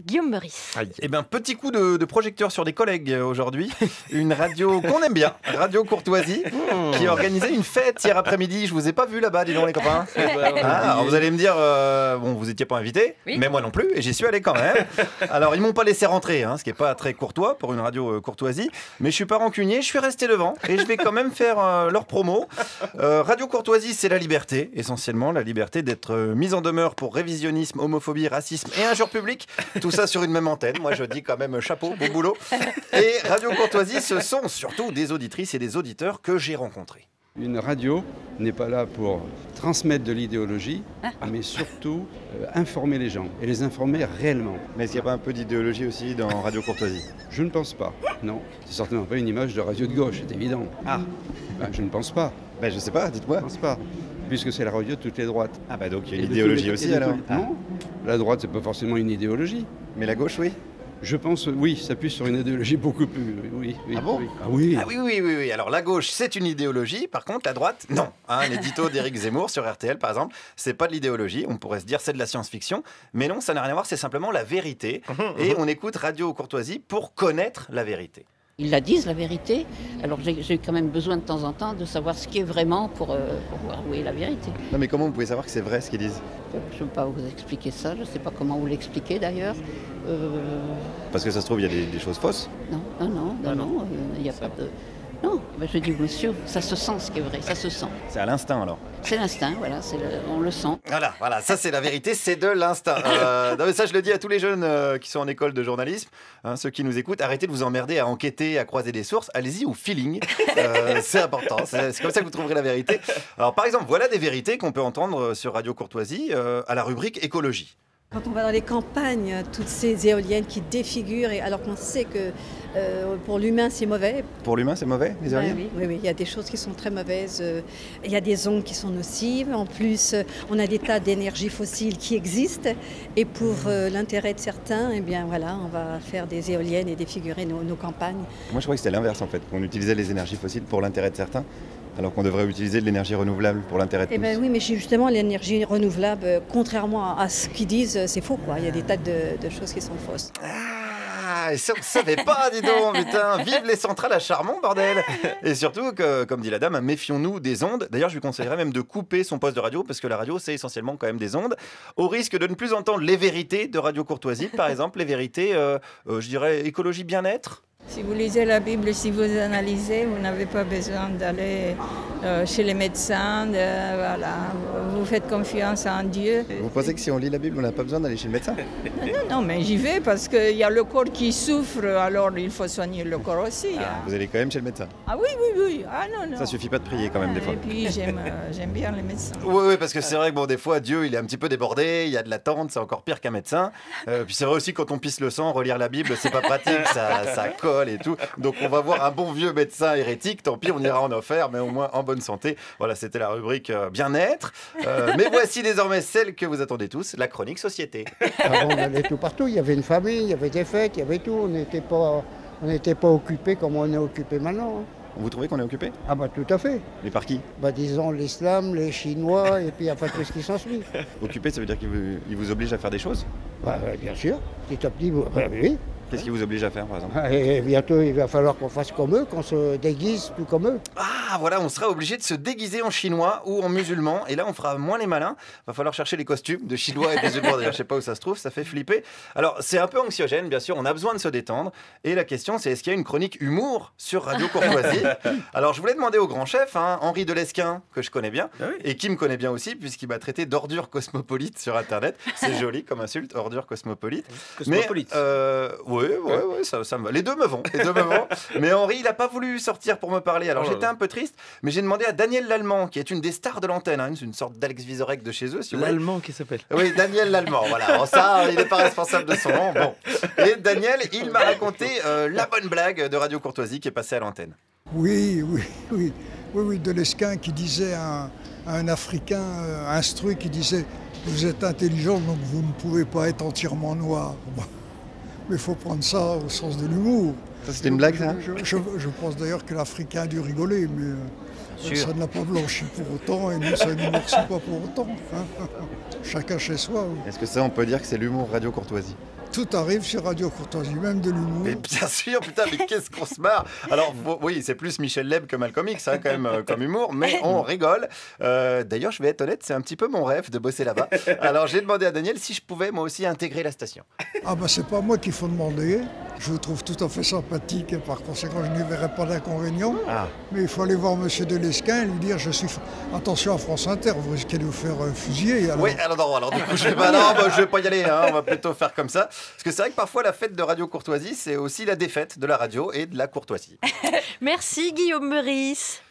Guillaume Meurice. Eh bien, petit coup de projecteur sur des collègues aujourd'hui. Une radio qu'on aime bien, Radio Courtoisie, qui organisait une fête hier après-midi. Je vous ai pas vu là-bas, dis donc les copains. Alors vous allez me dire, bon, vous étiez pas invité, mais moi non plus, et j'y suis allé quand même. Alors ils m'ont pas laissé rentrer, ce qui est pas très courtois pour une radio Courtoisie, mais je suis pas rancunier, je suis resté devant et je vais quand même faire leur promo. Radio Courtoisie, c'est la liberté, essentiellement la liberté d'être mise en demeure pour révisionnisme, homophobie, racisme et injures publiques. Tout ça sur une même antenne. Moi, je dis quand même chapeau, beau boulot. Et Radio Courtoisie, ce sont surtout des auditrices et des auditeurs que j'ai rencontrés. Une radio n'est pas là pour transmettre de l'idéologie, mais surtout informer les gens et les informer réellement. Mais est-ce qu'il n'y a pas un peu d'idéologie aussi dans Radio Courtoisie ? Je ne pense pas, non. C'est certainement pas une image de radio de gauche, c'est évident. Je ne pense pas. Je sais pas, dites-moi. Je ne pense pas. Puisque c'est la radio de toutes les droites. Donc il y a une idéologie aussi alors ? Non, la droite c'est pas forcément une idéologie. Mais la gauche, oui ? Je pense, oui, ça s'appuie sur une idéologie beaucoup plus... Oui. Ah bon ? Oui. Oui. Alors la gauche, c'est une idéologie, par contre la droite, non. L'édito d'Éric Zemmour sur RTL, par exemple, c'est pas de l'idéologie, on pourrait se dire c'est de la science-fiction, mais non, ça n'a rien à voir, c'est simplement la vérité. Et on écoute Radio Courtoisie pour connaître la vérité. Ils la disent, la vérité. Alors j'ai quand même besoin de temps en temps de savoir ce qui est vraiment pour voir où est la vérité. Non mais comment vous pouvez savoir que c'est vrai ce qu'ils disent ? Je ne peux pas vous expliquer ça, je ne sais pas comment vous l'expliquer d'ailleurs. Parce que ça se trouve, il y a des choses fausses ? Non, il n'y a pas de... Non, je dis monsieur, ça se sent ce qui est vrai, ça se sent. C'est à l'instinct alors ? C'est l'instinct, voilà, on le sent. Voilà, ça c'est la vérité, c'est de l'instinct. Non mais ça je le dis à tous les jeunes qui sont en école de journalisme, ceux qui nous écoutent, arrêtez de vous emmerder à enquêter, à croiser des sources, allez-y au feeling, c'est important, c'est comme ça que vous trouverez la vérité. Alors par exemple, voilà des vérités qu'on peut entendre sur Radio Courtoisie à la rubrique écologie. Quand on va dans les campagnes, toutes ces éoliennes qui défigurent, alors qu'on sait que pour l'humain c'est mauvais. Pour l'humain c'est mauvais, les éoliennes ? Oui, il y a des choses qui sont très mauvaises. Il y a des ondes qui sont nocives. En plus, on a des tas d'énergies fossiles qui existent. Et pour l'intérêt de certains, on va faire des éoliennes et défigurer nos campagnes. Moi je croyais que c'était l'inverse en fait, qu'on utilisait les énergies fossiles pour l'intérêt de certains. Alors qu'on devrait utiliser de l'énergie renouvelable pour l'intérêt de tous. Oui, mais justement, l'énergie renouvelable, contrairement à ce qu'ils disent, c'est faux, quoi. Il y a des tas de choses qui sont fausses. Et ça, on ne savait pas, dis donc, putain. Vive les centrales à charbon, bordel. Et surtout, comme dit la dame, méfions-nous des ondes. D'ailleurs, je lui conseillerais même de couper son poste de radio, parce que la radio, c'est essentiellement quand même des ondes, au risque de ne plus entendre les vérités de Radio Courtoisie. Par exemple, les vérités, je dirais, écologie bien-être. Si vous lisez la Bible, si vous analysez, vous n'avez pas besoin d'aller chez les médecins. Vous faites confiance en Dieu. Vous pensez que si on lit la Bible, on n'a pas besoin d'aller chez le médecin ? Non, mais j'y vais parce qu'il y a le corps qui souffre, alors il faut soigner le corps aussi. Vous allez quand même chez le médecin ? Oui. Non. Ça suffit pas de prier quand même des fois. Et puis j'aime bien les médecins. Oui, parce que c'est vrai que des fois, Dieu, il est un petit peu débordé, il y a de l'attente, c'est encore pire qu'un médecin. Puis c'est vrai aussi, quand on pisse le sang, relire la Bible, c'est pas pratique, ça colle et tout. Donc on va voir un bon vieux médecin hérétique, tant pis, on ira en enfer, mais au moins en bonne santé. Voilà, c'était la rubrique bien-être. Mais voici désormais celle que vous attendez tous, la chronique société. Avant, on allait tout partout, il y avait une famille, il y avait des fêtes, il y avait tout. On n'était pas occupés comme on est occupé maintenant. Vous trouvez qu'on est occupé ? Tout à fait. Mais par qui ? Disons l'islam, les Chinois, et puis enfin tout ce qui s'ensuit. Occupé, ça veut dire qu'il vous oblige à faire des choses ? Bien sûr, petit à petit, oui. Qu'est-ce qui vous oblige à faire, par exemple ? Et bientôt, il va falloir qu'on fasse comme eux, qu'on se déguise tout comme eux. Voilà, on sera obligé de se déguiser en chinois ou en musulman. Et là, on fera moins les malins. Va falloir chercher les costumes de chinois et de musulmans. D'ailleurs, je sais pas où ça se trouve, ça fait flipper. Alors, c'est un peu anxiogène, bien sûr. On a besoin de se détendre. Et la question, c'est est-ce qu'il y a une chronique humour sur Radio Courtoisie ? Alors, je voulais demander au grand chef, Henri Delesquin, que je connais bien, et qui me connaît bien aussi, puisqu'il m'a traité d'ordure cosmopolite sur Internet. C'est joli comme insulte, ordure cosmopolite. Cosmopolite. Oui, ça me va. Les deux me vont. Mais Henri, il n'a pas voulu sortir pour me parler. Alors j'étais un peu triste, mais j'ai demandé à Daniel Lallemand, qui est une des stars de l'antenne, une sorte d'Alex Vizorek de chez eux. Si L'Allemand qui s'appelle. Oui, Daniel Lallemand, voilà. Alors ça, il n'est pas responsable de son nom. Bon. Et Daniel, il m'a raconté la bonne blague de Radio Courtoisie qui est passée à l'antenne. Oui, Delesquin qui disait à un Africain instruit qui disait « Vous êtes intelligent, donc vous ne pouvez pas être entièrement noir. » Mais il faut prendre ça au sens de l'humour. Ça, c'était une blague, ça ? Je pense d'ailleurs que l'Africain a dû rigoler, mais ça ne l'a pas blanchi pour autant, et nous, ça ne nous noircit pas pour autant. Chacun chez soi. Oui. Est-ce que ça, on peut dire que c'est l'humour Radio Courtoisie ? Tout arrive sur Radio Courtoisie, même de l'humour. Mais bien sûr, putain, mais qu'est-ce qu'on se marre. Alors, oui, c'est plus Michel Leb que Malcolm X, hein, quand même, comme humour, mais on rigole. D'ailleurs, je vais être honnête, c'est un petit peu mon rêve de bosser là-bas. Alors, j'ai demandé à Daniel si je pouvais, moi aussi, intégrer la station. Ah ben, c'est pas moi qu'il faut demander. Je vous trouve tout à fait sympathique et par conséquent, je n'y verrai pas d'inconvénient. Ah. Mais il faut aller voir Monsieur Delesquin et lui dire, attention à France Inter, vous risquez de vous faire fusiller. Alors. Oui, alors du coup, je vais pas y aller, hein, on va plutôt faire comme ça. Parce que c'est vrai que parfois, la fête de Radio Courtoisie, c'est aussi la défaite de la radio et de la courtoisie. Merci Guillaume Meurice.